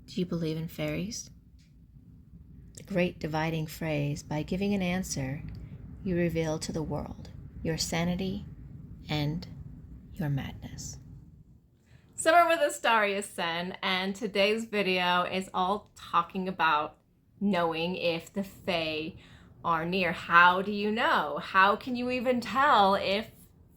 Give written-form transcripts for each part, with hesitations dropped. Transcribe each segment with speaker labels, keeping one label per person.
Speaker 1: Do you believe in fairies? The great dividing phrase, by giving an answer, you reveal to the world your sanity and your madness.
Speaker 2: Summer with a Starry is Sen, and today's video is all talking about knowing if the Fae are near. How do you know? How can you even tell if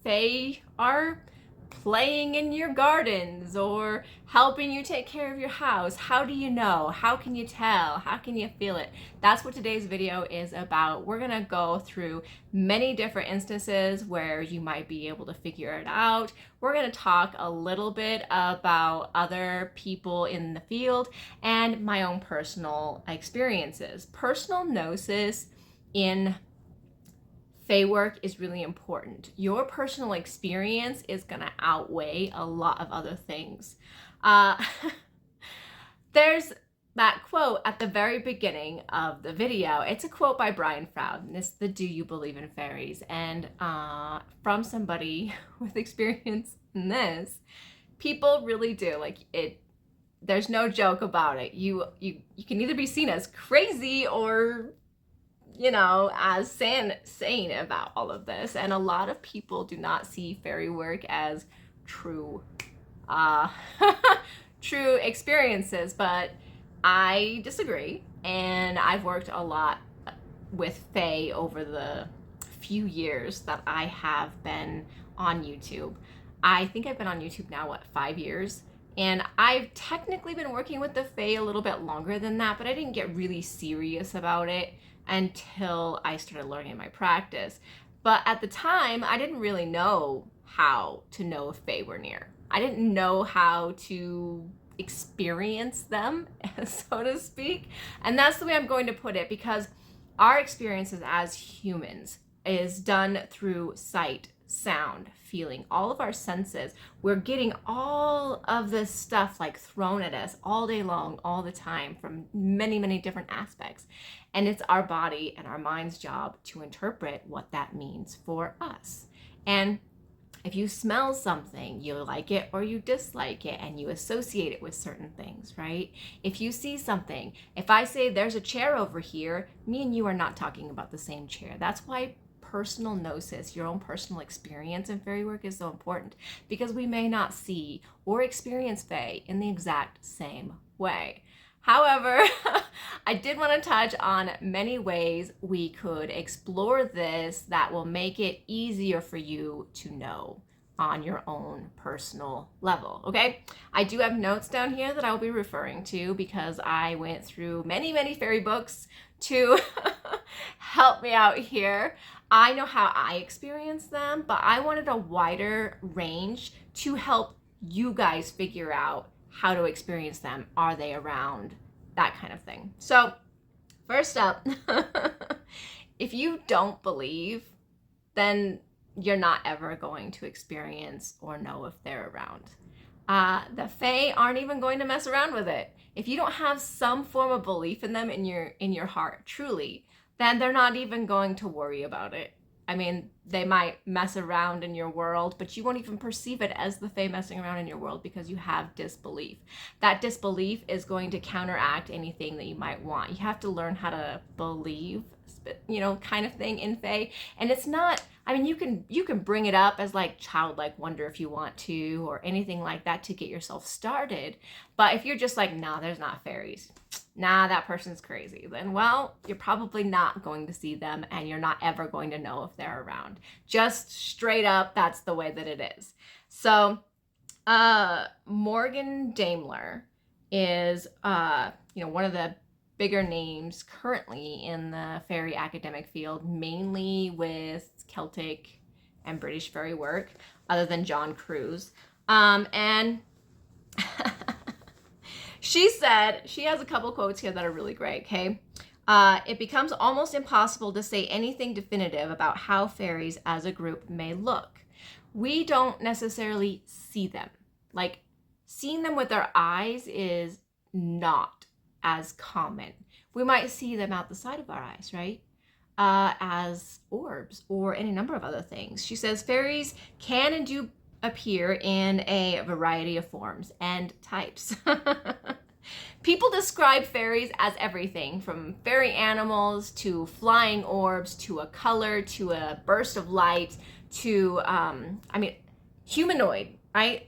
Speaker 2: Fae are playing in your gardens or helping you take care of your house? How do you know? How can you tell? How can you feel it? That's what today's video is about. We're gonna go through many different instances where you might be able to figure it out. We're gonna talk a little bit about other people in the field and my own personal experiences. Personal gnosis in Fae work is really important. Your personal experience is going to outweigh a lot of other things. There's that quote at the very beginning of the video. It's a quote by Brian Froud, and it's the "Do you believe in fairies?" And from somebody with experience in this, people really do. Like it. There's no joke about it. You can either be seen as crazy or as sane about all of this. And a lot of people do not see fairy work as true true experiences, but I disagree. And I've worked a lot with Fae over the few years that I have been on YouTube. I think I've been on YouTube now, 5 years? And I've technically been working with the Fae a little bit longer than that, but I didn't get really serious about it until I started learning in my practice. But at the time, I didn't really know how to know if Fae were near. I didn't know how to experience them, so to speak. And that's the way I'm going to put it, because our experiences as humans is done through sight, sound, feeling, all of our senses. We're getting all of this stuff like thrown at us all day long, all the time, from many, many different aspects. And it's our body and our mind's job to interpret what that means for us. And if you smell something, you like it or you dislike it, and you associate it with certain things, right? If you see something, if I say there's a chair over here, me and you are not talking about the same chair. That's why personal gnosis, your own personal experience in fairy work, is so important, because we may not see or experience Fae in the exact same way. However, I did want to touch on many ways we could explore this that will make it easier for you to know on your own personal level, okay? I do have notes down here that I will be referring to, because I went through many, many fairy books to help me out here. I know how I experience them, but I wanted a wider range to help you guys figure out how to experience them. Are they around? That kind of thing. So first up, if you don't believe, then you're not ever going to experience or know if they're around. The Fae aren't even going to mess around with it. If you don't have some form of belief in them in your heart, truly, then they're not even going to worry about it. I mean, they might mess around in your world, but you won't even perceive it as the Fae messing around in your world, because you have disbelief. That disbelief is going to counteract anything that you might want. You have to learn how to believe, kind of thing in Fae. And it's not, I mean, you can bring it up as like childlike wonder if you want to, or anything like that to get yourself started. But if you're just like, nah, there's not fairies, nah, that person's crazy, then, well, you're probably not going to see them, and you're not ever going to know if they're around. Just straight up, that's the way that it is. So Morgan Daimler is one of the bigger names currently in the fairy academic field, mainly with Celtic and British fairy work, other than John Cruise. And she said, she has a couple quotes here that are really great, okay? It becomes almost impossible to say anything definitive about how fairies as a group may look. We don't necessarily see them. Like, seeing them with our eyes is not as common. We might see them out the side of our eyes, right? As orbs or any number of other things. She says fairies can and do appear in a variety of forms and types. People describe fairies as everything from fairy animals to flying orbs to a color to a burst of light to humanoid, right?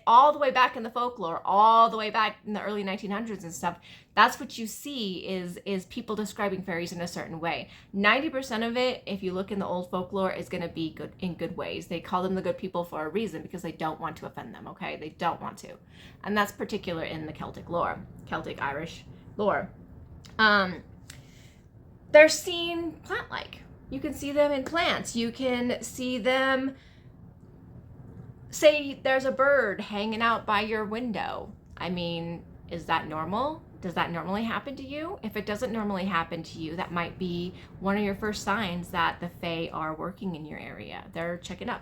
Speaker 2: All the way back in the folklore, all the way back in the early 1900s and stuff, that's what you see is people describing fairies in a certain way. 90% of it, if you look in the old folklore, is going to be good in good ways. They call them the good people for a reason, because they don't want to offend them, okay? They don't want to. And that's particular in the Celtic lore, Celtic Irish lore. They're seen plant-like. You can see them in plants. You can see them, say there's a bird hanging out by your window. I mean, is that normal? Does that normally happen to you? If it doesn't normally happen to you, that might be one of your first signs that the Fae are working in your area. They're checking out,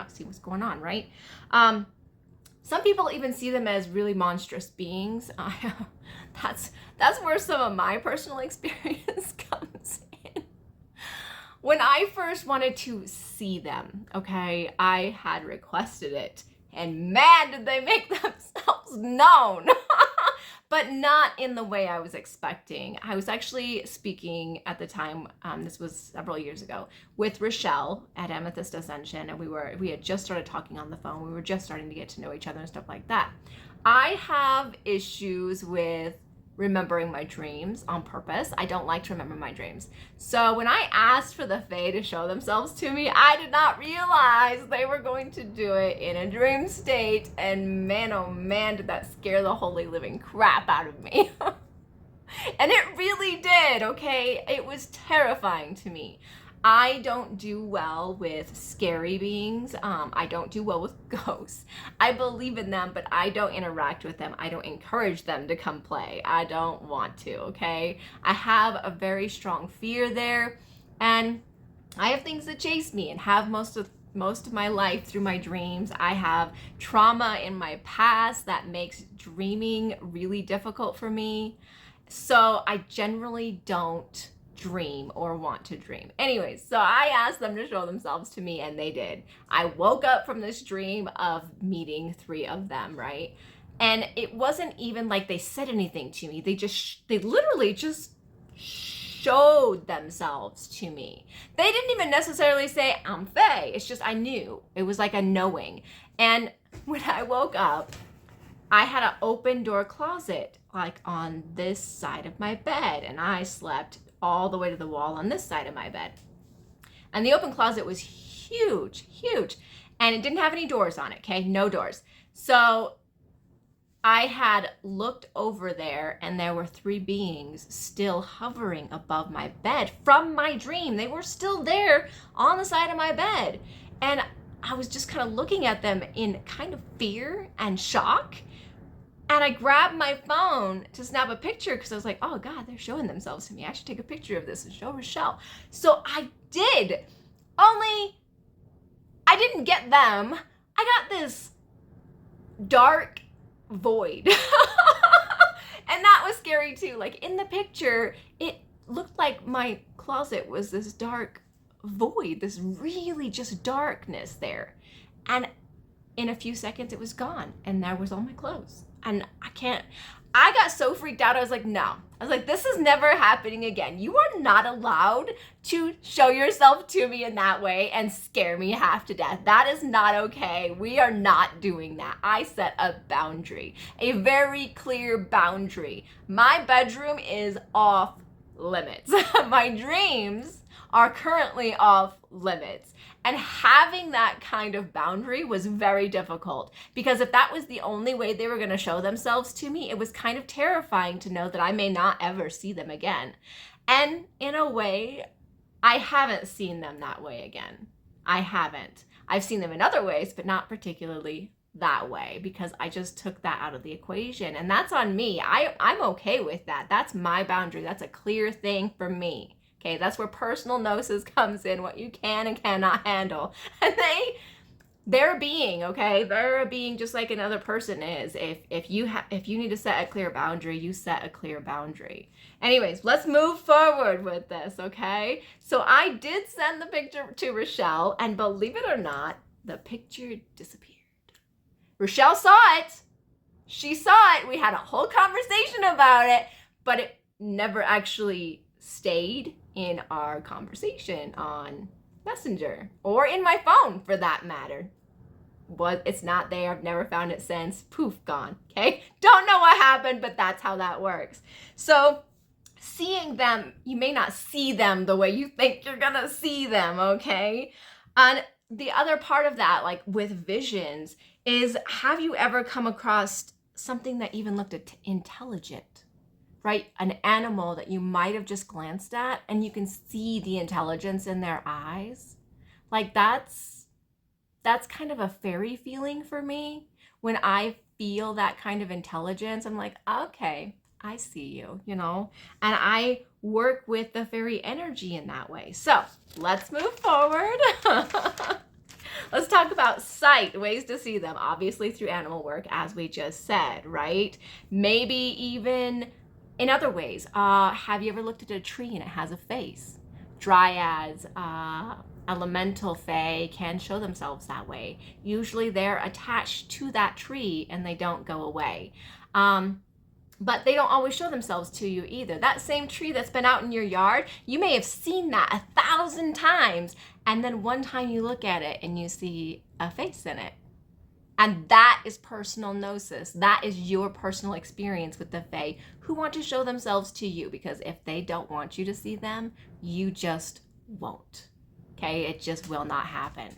Speaker 2: see what's going on, right? Some people even see them as really monstrous beings. That's where some of my personal experience comes in. When I first wanted to see them, okay, I had requested it, and man, did they make themselves known. But not in the way I was expecting. I was actually speaking at the time, this was several years ago, with Rochelle at Amethyst Ascension, and we had just started talking on the phone. We were just starting to get to know each other and stuff like that. I have issues with remembering my dreams on purpose. I don't like to remember my dreams. So when I asked for the Fae to show themselves to me, I did not realize they were going to do it in a dream state. And man, oh man, did that scare the holy living crap out of me. And it really did, okay? It was terrifying to me. I don't do well with scary beings. I don't do well with ghosts. I believe in them, but I don't interact with them. I don't encourage them to come play. I don't want to, okay? I have a very strong fear there, and I have things that chase me and have most of my life through my dreams. I have trauma in my past that makes dreaming really difficult for me. So I generally don't dream or want to dream. Anyways, so I asked them to show themselves to me, and they did. I woke up from this dream of meeting 3 of them, right? And it wasn't even like they said anything to me. They literally just showed themselves to me. They didn't even necessarily say, I'm Fae. It's just I knew. It was like a knowing. And when I woke up, I had an open door closet like on this side of my bed, and I slept all the way to the wall on this side of my bed. And the open closet was huge, huge. And it didn't have any doors on it, okay? No doors. So I had looked over there, and there were 3 beings still hovering above my bed from my dream. They were still there on the side of my bed. And I was just kind of looking at them in kind of fear and shock. And I grabbed my phone to snap a picture because I was like, oh God, they're showing themselves to me. I should take a picture of this and show Rochelle. So I did, only I didn't get them. I got this dark void. And that was scary too. Like in the picture, it looked like my closet was this dark void, this really just darkness there. And in a few seconds, it was gone. And there was all my clothes. And I got so freaked out. I was like, no. I was like, this is never happening again. You are not allowed to show yourself to me in that way and scare me half to death. That is not okay. We are not doing that. I set a boundary, a very clear boundary. My bedroom is off limits. My dreams are currently off limits. And having that kind of boundary was very difficult, because if that was the only way they were going to show themselves to me, it was kind of terrifying to know that I may not ever see them again. And in a way, I haven't seen them that way again. I haven't. I've seen them in other ways, but not particularly that way, because I just took that out of the equation. And that's on me. I'm okay with that. That's my boundary. That's a clear thing for me. Okay, that's where personal gnosis comes in, what you can and cannot handle. And they're a being, okay? They're a being just like another person is. If you need to set a clear boundary, you set a clear boundary. Anyways, let's move forward with this, okay? So I did send the picture to Rochelle, and believe it or not, the picture disappeared. Rochelle saw it, She saw it. We had a whole conversation about it, but it never actually stayed in our conversation on Messenger or in my phone for that matter. It's not there. I've never found it since. Poof, gone. Okay? Don't know what happened, but that's how that works. So seeing them, you may not see them the way you think you're gonna see them, okay? And the other part of that, like with visions, is have you ever come across something that even looked intelligent, right? An animal that you might have just glanced at and you can see the intelligence in their eyes. Like that's kind of a fairy feeling for me. When I feel that kind of intelligence, I'm like, okay, I see you, you know? And I work with the fairy energy in that way. So let's move forward. Let's talk about sight, ways to see them, obviously through animal work, as we just said, right? Maybe even in other ways. Have you ever looked at a tree and it has a face? Dryads, elemental fae can show themselves that way. Usually they're attached to that tree and they don't go away. But they don't always show themselves to you either. That same tree that's been out in your yard, you may have seen that 1,000 times, and then one time you look at it and you see a face in it. And that is personal gnosis. That is your personal experience with the fae who want to show themselves to you, because if they don't want you to see them, you just won't. Okay, it just will not happen.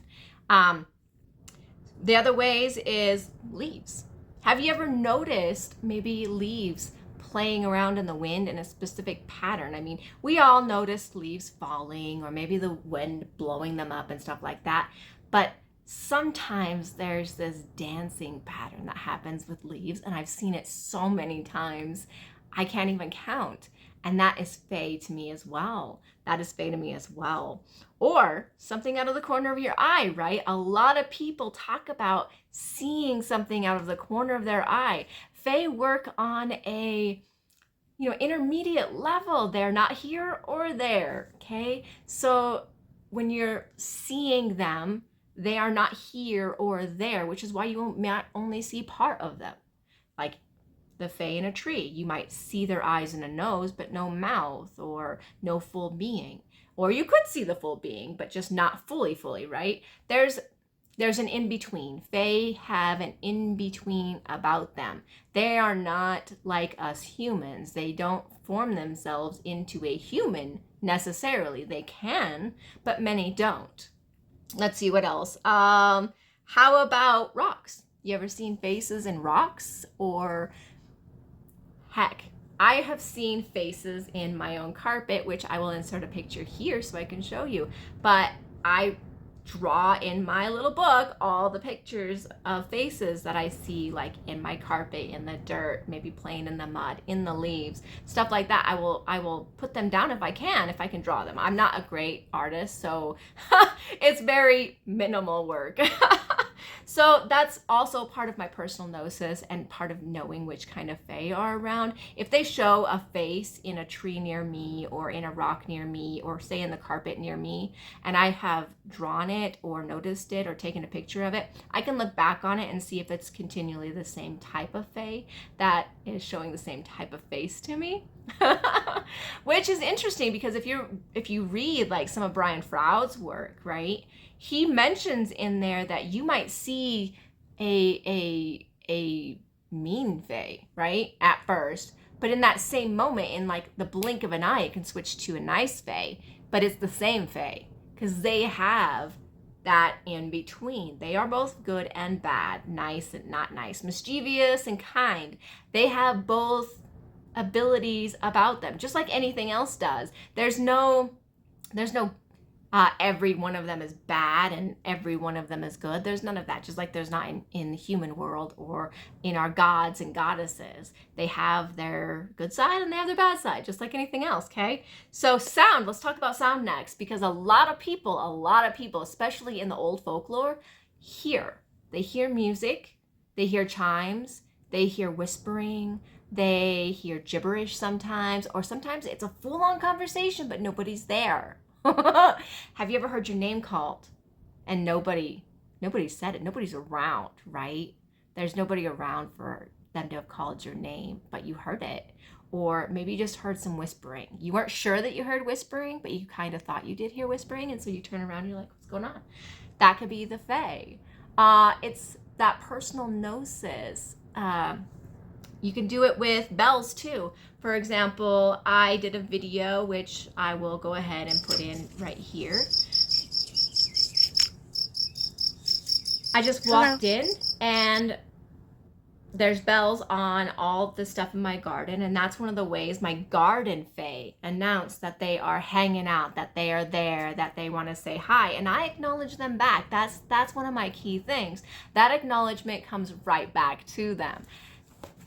Speaker 2: The other ways is leaves. Have you ever noticed maybe leaves playing around in the wind in a specific pattern? I mean, we all notice leaves falling or maybe the wind blowing them up and stuff like that. But sometimes there's this dancing pattern that happens with leaves, and I've seen it so many times, I can't even count. And that is fae to me as well. That is fae to me as well. Or something out of the corner of your eye, right? A lot of people talk about seeing something out of the corner of their eye. Fae work on a intermediate level. They're not here or there, okay? So when you're seeing them, they are not here or there, which is why you might only see part of them. Like the fae in a tree, you might see their eyes and a nose, but no mouth or no full being. Or you could see the full being, but just not fully, right? There's an in-between. Fae have an in-between about them. They are not like us humans. They don't form themselves into a human necessarily. They can, but many don't. Let's see what else. How about rocks? You ever seen faces in rocks? Or heck, I have seen faces in my own carpet, which I will insert a picture here so I can show you. But I draw in my little book all the pictures of faces that I see, like in my carpet, in the dirt, maybe playing in the mud, in the leaves, stuff like that. I will put them down if I can draw them. I'm not a great artist, so it's very minimal work. So that's also part of my personal gnosis and part of knowing which kind of fae are around. If they show a face in a tree near me or in a rock near me or say in the carpet near me, and I have drawn it or noticed it or taken a picture of it, I can look back on it and see if it's continually the same type of fae that is showing the same type of face to me. Which is interesting, because if you read like some of Brian Froud's work, right, he mentions in there that you might see a mean fae, right, at first, but in that same moment, in like the blink of an eye, it can switch to a nice fae, but it's the same fae because they have that in between. They are both good and bad, nice and not nice, mischievous and kind. They have both abilities about them, just like anything else does. There's no every one of them is bad and every one of them is good. There's none of that, just like there's not in the human world or in our gods and goddesses. They have their good side and they have their bad side, just like anything else, okay? So sound, let's talk about sound next, because a lot of people, especially in the old folklore, they hear music, they hear chimes, they hear whispering, they hear gibberish sometimes, or sometimes it's a full-on conversation, but nobody's there. Have you ever heard your name called and nobody said it? Nobody's around, right? There's nobody around for them to have called your name, but you heard it. Or maybe you just heard some whispering. You weren't sure that you heard whispering, but you kind of thought you did hear whispering, and so you turn around and you're like, what's going on? That could be the fae. It's that personal gnosis. You can do it with bells too. For example, I did a video, which I will go ahead and put in right here. I just walked in and there's bells on all the stuff in my garden, and that's one of the ways my garden fae announce that they are hanging out, that they are there, that they want to say hi, and I acknowledge them back. That's one of my key things. That acknowledgement comes right back to them.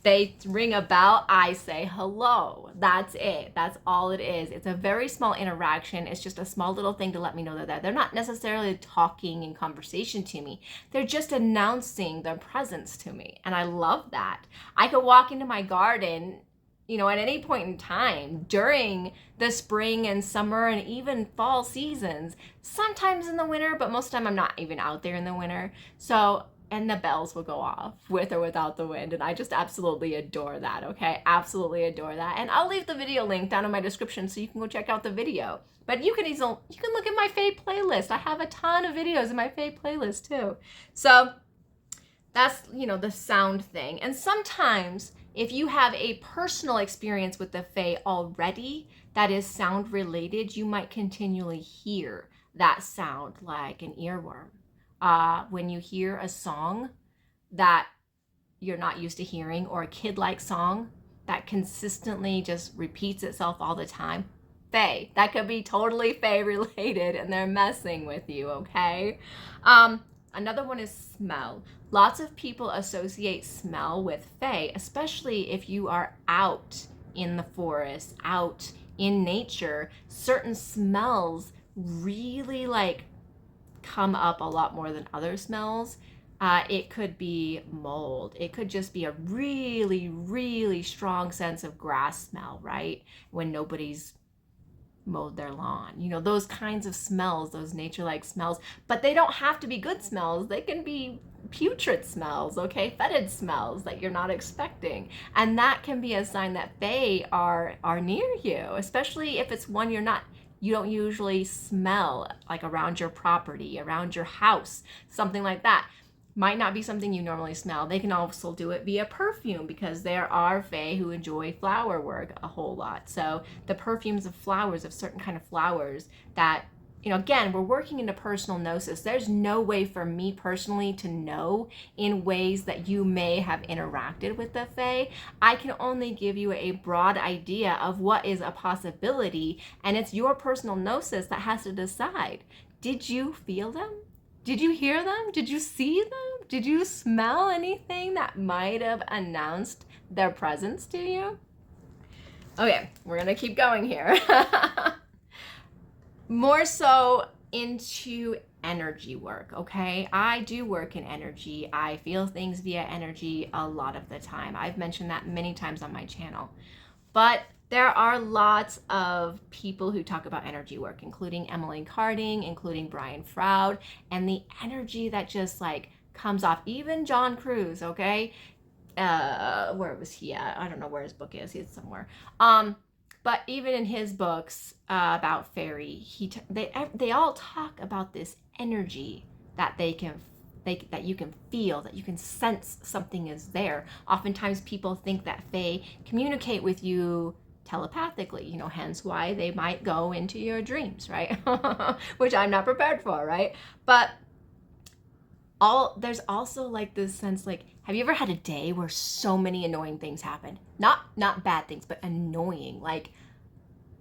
Speaker 2: They ring a bell, I say hello. That's it. That's all it is. It's a very small interaction. It's just a small little thing to let me know they're there. They're not necessarily talking in conversation to me. They're just announcing their presence to me. And I love that. I could walk into my garden, you know, at any point in time during the spring and summer and even fall seasons, sometimes in the winter, but most of the time I'm not even out there in the winter. So, and the bells will go off with or without the wind. And I just absolutely adore that, okay? Absolutely adore that. And I'll leave the video link down in my description so you can go check out the video. But you can look at my Fae playlist. I have a ton of videos in my Fae playlist too. So that's, you know, the sound thing. And sometimes if you have a personal experience with the Fae already that is sound related, you might continually hear that sound like an earworm. When you hear a song that you're not used to hearing, or a kid-like song that consistently just repeats itself all the time, Fae. That could be totally Fae related and they're messing with you, okay? Another one is smell. Lots of people associate smell with Fae, especially if you are out in the forest, out in nature. Certain smells really come up a lot more than other smells. It could be mold. It could just be a really, really strong sense of grass smell, right? When nobody's mowed their lawn. You know, those kinds of smells, those nature-like smells. But they don't have to be good smells. They can be putrid smells, okay? Fetid smells that you're not expecting. And that can be a sign that they are near you, especially if it's one you don't usually smell, like around your property, around your house, something like that. Might not be something you normally smell. They can also do it via perfume, because there are Fae who enjoy flower work a whole lot. So the perfumes of flowers, of certain kind of flowers that, you know, again, we're working into personal gnosis. There's no way for me personally to know in ways that you may have interacted with the Fae. I can only give you a broad idea of what is a possibility, and it's your personal gnosis that has to decide. Did you feel them? Did you hear them? Did you see them? Did you smell anything that might have announced their presence to you? Okay, we're gonna keep going here. More so into energy work, okay? I do work in energy. I feel things via energy a lot of the time. I've mentioned that many times on my channel. But there are lots of people who talk about energy work, including Emily Carding, including Brian Froud, and the energy that just comes off. Even John Cruz, okay? Where was he at? I don't know where his book is. He's somewhere. But even in his books about fairy, they all talk about this energy that that you can feel, that you can sense something is there. Oftentimes people think that Fae communicate with you telepathically, you know, hence why they might go into your dreams, right? Which I'm not prepared for, right? But there's also this sense, have you ever had a day where so many annoying things happened? Not bad things, but annoying.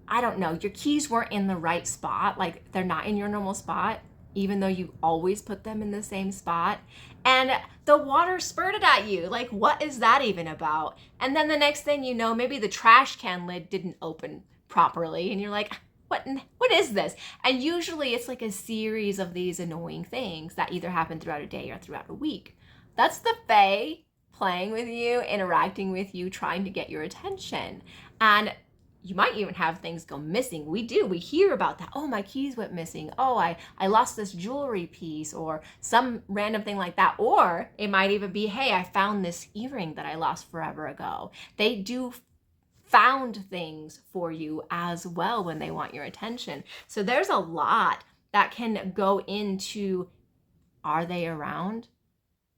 Speaker 2: I don't know, your keys weren't in the right spot, they're not in your normal spot, even though you always put them in the same spot, and the water spurted at you. What is that even about? And then the next thing you know, maybe the trash can lid didn't open properly, and you're like, what is this? And usually it's a series of these annoying things that either happen throughout a day or throughout a week. That's the Fae playing with you, interacting with you, trying to get your attention. And you might even have things go missing. We do. We hear about that. Oh, my keys went missing. Oh, I lost this jewelry piece or some random thing like that. Or it might even be, hey, I found this earring that I lost forever ago. They do found things for you as well when they want your attention. So there's a lot that can go into, are they around?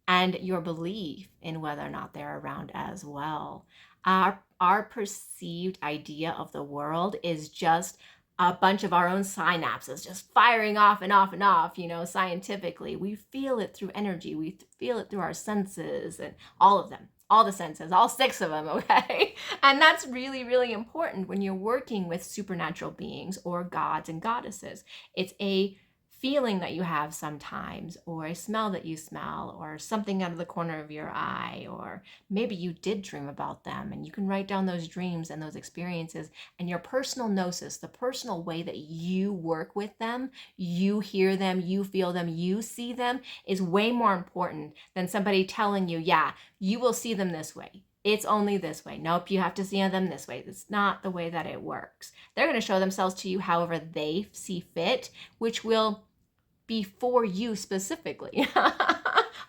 Speaker 2: And your belief in whether or not they're around as well. Our perceived idea of the world is just a bunch of our own synapses just firing off and off and off, scientifically. We feel it through energy. We feel it through our senses and all of them, all the senses, all 6 of them, okay? And that's really, really important when you're working with supernatural beings or gods and goddesses. It's a feeling that you have sometimes, or a smell that you smell, or something out of the corner of your eye, or maybe you did dream about them, and you can write down those dreams and those experiences, and your personal gnosis, the personal way that you work with them, you hear them, you feel them, you see them, is way more important than somebody telling you, yeah, you will see them this way. It's only this way. Nope, you have to see them this way. It's not the way that it works. They're going to show themselves to you however they see fit, which will be for you specifically.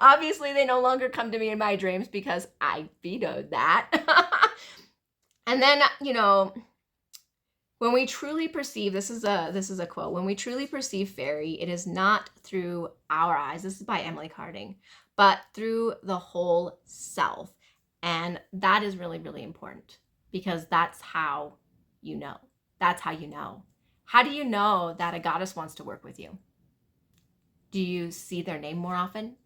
Speaker 2: Obviously, they no longer come to me in my dreams because I vetoed that. And then, when we truly perceive, this is a quote, when we truly perceive fairy, it is not through our eyes, this is by Emily Carding, but through the whole self. And that is really, really important because that's how you know. That's how you know. How do you know that a goddess wants to work with you? Do you see their name more often?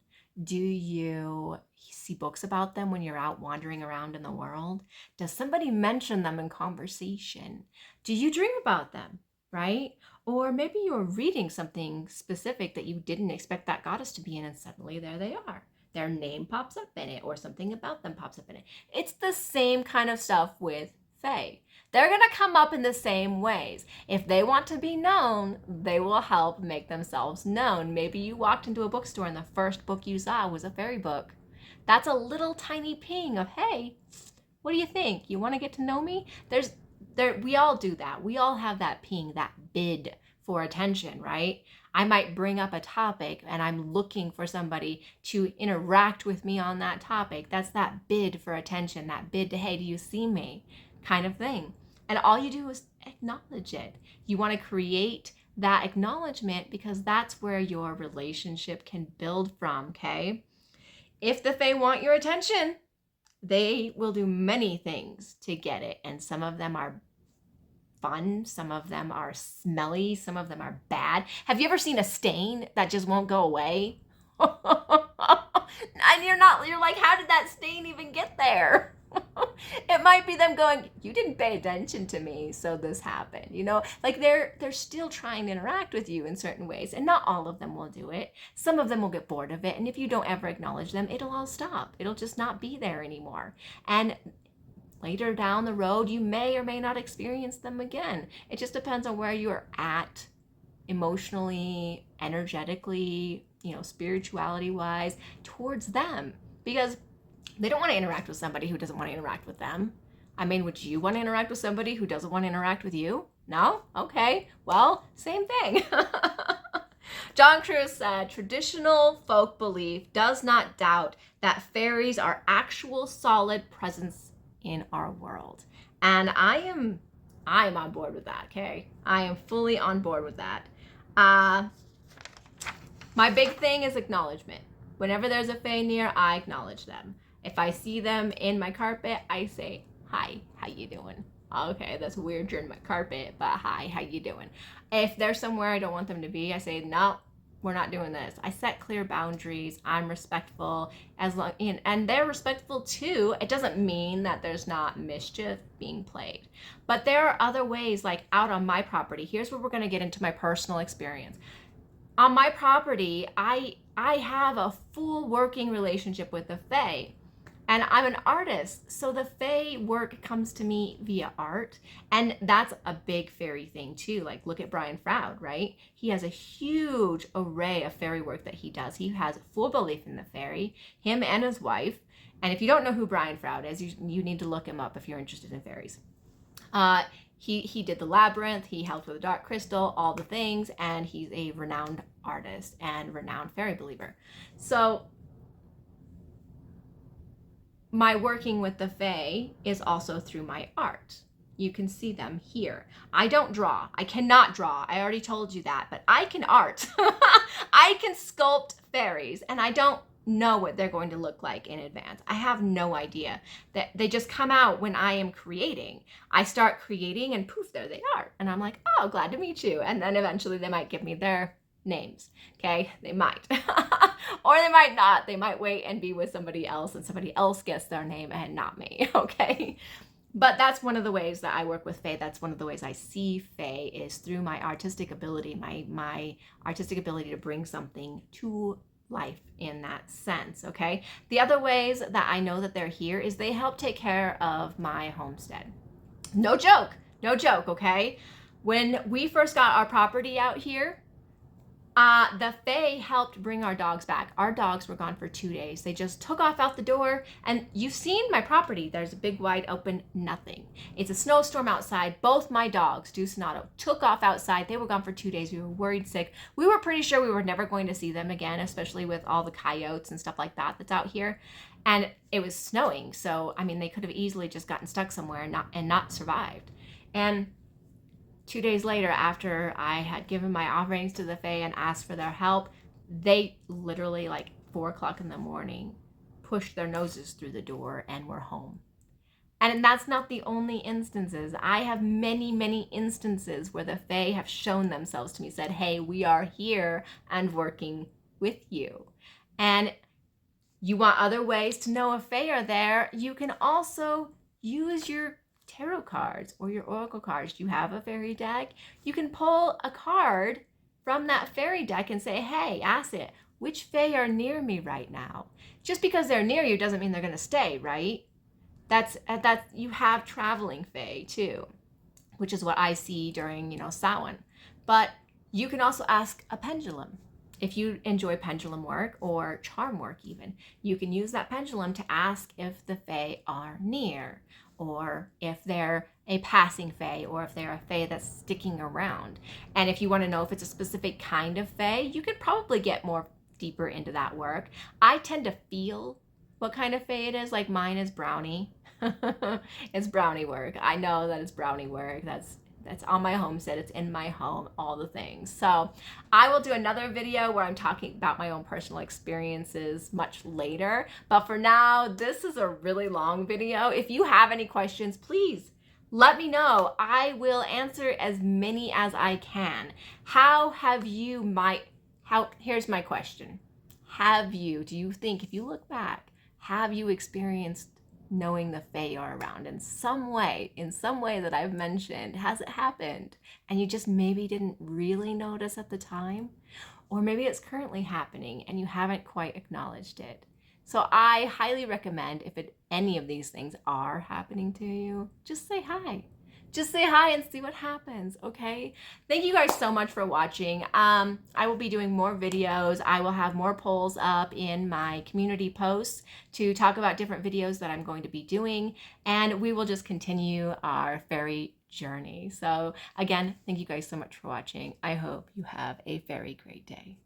Speaker 2: Do you see books about them when you're out wandering around in the world? Does somebody mention them in conversation? Do you dream about them, right? Or maybe you're reading something specific that you didn't expect that goddess to be in, and suddenly there they are. Their name pops up in it, or something about them pops up in it. It's the same kind of stuff with Fae. They're going to come up in the same ways. If they want to be known, they will help make themselves known. Maybe you walked into a bookstore and the first book you saw was a fairy book. That's a little tiny ping of, hey, what do you think? You want to get to know me? We all do that. We all have that ping, that bid for attention, right? I might bring up a topic and I'm looking for somebody to interact with me on that topic. That's that bid for attention, that bid to, hey, do you see me? Kind of thing. And all you do is acknowledge it. You want to create that acknowledgement because that's where your relationship can build from, okay? If the Fae want your attention, they will do many things to get it. And some of them are fun, some of them are smelly, some of them are bad. Have you ever seen a stain that just won't go away? And you're like, how did that stain even get there? It might be them going, you didn't pay attention to me, so this happened. Like they're still trying to interact with you in certain ways, and not all of them will do it. Some of them will get bored of it, and if you don't ever acknowledge them, it'll all stop. It'll just not be there anymore. And later down the road, you may or may not experience them again. It just depends on where you're at emotionally, energetically, spirituality wise towards them, because they don't want to interact with somebody who doesn't want to interact with them. I mean, would you want to interact with somebody who doesn't want to interact with you? No? Okay. Well, same thing. John Cruz said, traditional folk belief does not doubt that fairies are actual solid presence in our world. And I am on board with that, okay? I am fully on board with that. My big thing is acknowledgement. Whenever there's a fae near, I acknowledge them. If I see them in my carpet, I say, hi, how you doing? Okay, that's weird, you're in my carpet, but hi, how you doing? If they're somewhere I don't want them to be, I say, no, we're not doing this. I set clear boundaries. I'm respectful, and they're respectful too. It doesn't mean that there's not mischief being played, but there are other ways, like out on my property. Here's where we're going to get into my personal experience. On my property, I have a full working relationship with the fae. And I'm an artist, so the fae work comes to me via art, and that's a big fairy thing too. Like, look at Brian Froud, right? He has a huge array of fairy work that he does. He has full belief in the fairy, him and his wife. And if you don't know who Brian Froud is, you need to look him up if you're interested in fairies. He did the labyrinth, he helped with the dark crystal, all the things, and he's a renowned artist and renowned fairy believer. So my working with the fae is also through my art. You can see them here. I don't draw. I cannot draw. I already told you that, but I can art. I can sculpt fairies, and I don't know what they're going to look like in advance. I have no idea. That they just come out when I am creating. I start creating and poof, there they are. And I'm like, oh, glad to meet you. And then eventually they might give me their names. Okay, they might. Or they might not. They might wait and be with somebody else and somebody else gets their name and not me. Okay. But that's one of the ways that I work with fae. That's one of the ways I see fae is through my artistic ability, my artistic ability to bring something to life in that sense. Okay. The other ways that I know that they're here is they help take care of my homestead. No joke. No joke. Okay. When we first got our property out here, the fae helped bring our dogs back. Our dogs were gone for 2 days. They just took off out the door, and you've seen my property. There's a big wide open nothing. It's a snowstorm outside. Both my dogs, Deuce and Otto, took off outside. They were gone for 2 days. We were worried sick. We were pretty sure we were never going to see them again, especially with all the coyotes and stuff like that that's out here. And it was snowing, so I mean, they could have easily just gotten stuck somewhere and not survived. And 2 days later, after I had given my offerings to the fae and asked for their help, they literally, like 4 o'clock in the morning, pushed their noses through the door and were home. And that's not the only instances. I have many, many instances where the fae have shown themselves to me, said, hey, we are here and working with you. And you want other ways to know if fae are there, you can also use your tarot cards or your oracle cards. You have a fairy deck. You can pull a card from that fairy deck and say, hey, ask it, which fae are near me right now? Just because they're near you doesn't mean they're going to stay, right? That's you have traveling fae too, which is what I see during, Samhain. But you can also ask a pendulum. If you enjoy pendulum work or charm work even, you can use that pendulum to ask if the fae are near, or if they're a passing fae, or if they're a fae that's sticking around. And if you want to know if it's a specific kind of fae, you could probably get more deeper into that work. I tend to feel what kind of fae it is. Like mine is brownie. It's brownie work. I know that it's brownie work. That's on my homestead. It's in my home, all the things. So I will do another video where I'm talking about my own personal experiences much later. But for now, this is a really long video. If you have any questions, please let me know. I will answer as many as I can. Here's my question. Do you think, if you look back, have you experienced knowing the fae are around in some way that I've mentioned? Has it happened and you just maybe didn't really notice at the time? Or maybe it's currently happening and you haven't quite acknowledged it. So I highly recommend, if any of these things are happening to you, just say hi. Just say hi and see what happens, okay? Thank you guys so much for watching. I will be doing more videos. I will have more polls up in my community posts to talk about different videos that I'm going to be doing, and we will just continue our fairy journey. So again, thank you guys so much for watching. I hope you have a very great day.